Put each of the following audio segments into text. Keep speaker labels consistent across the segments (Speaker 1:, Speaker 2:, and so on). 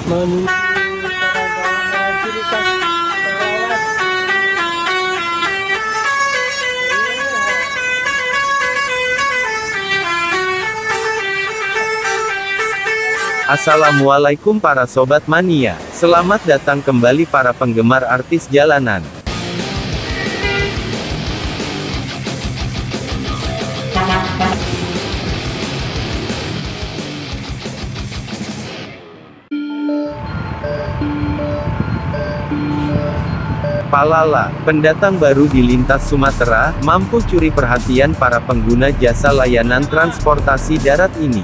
Speaker 1: menuju kawasan ciri khas Palawas.
Speaker 2: Assalamualaikum para sobat mania, selamat datang kembali para penggemar artis jalanan. Palala, pendatang baru di lintas Sumatera, mampu curi perhatian para pengguna jasa layanan transportasi darat ini.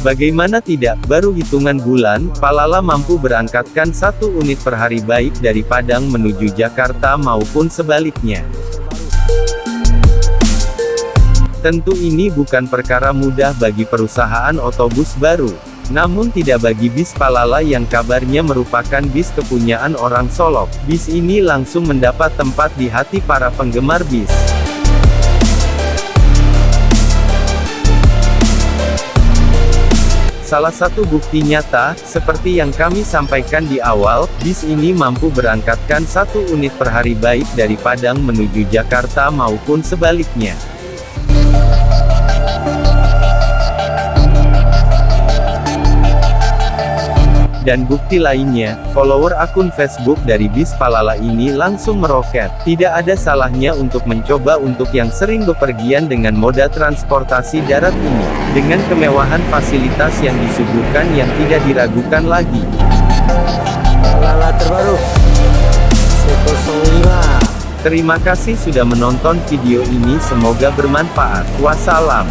Speaker 2: Bagaimana tidak, baru hitungan bulan, Palala mampu berangkatkan satu unit per hari baik dari Padang menuju Jakarta maupun sebaliknya. Tentu ini bukan perkara mudah bagi perusahaan otobus baru. Namun tidak bagi bis Palala yang kabarnya merupakan bis kepunyaan orang Solok. Bis ini langsung mendapat tempat di hati para penggemar bis. Salah satu bukti nyata, seperti yang kami sampaikan di awal, bis ini mampu berangkatkan satu unit per hari baik dari Padang menuju Jakarta maupun sebaliknya. Dan bukti lainnya, follower akun Facebook dari bis Palala ini langsung meroket. Tidak ada salahnya untuk mencoba untuk yang sering bepergian dengan moda transportasi darat ini. Dengan kemewahan fasilitas yang disuguhkan yang tidak diragukan lagi.
Speaker 1: Palala terbaru C05.
Speaker 2: Terima kasih sudah menonton video ini, semoga bermanfaat. Wassalam.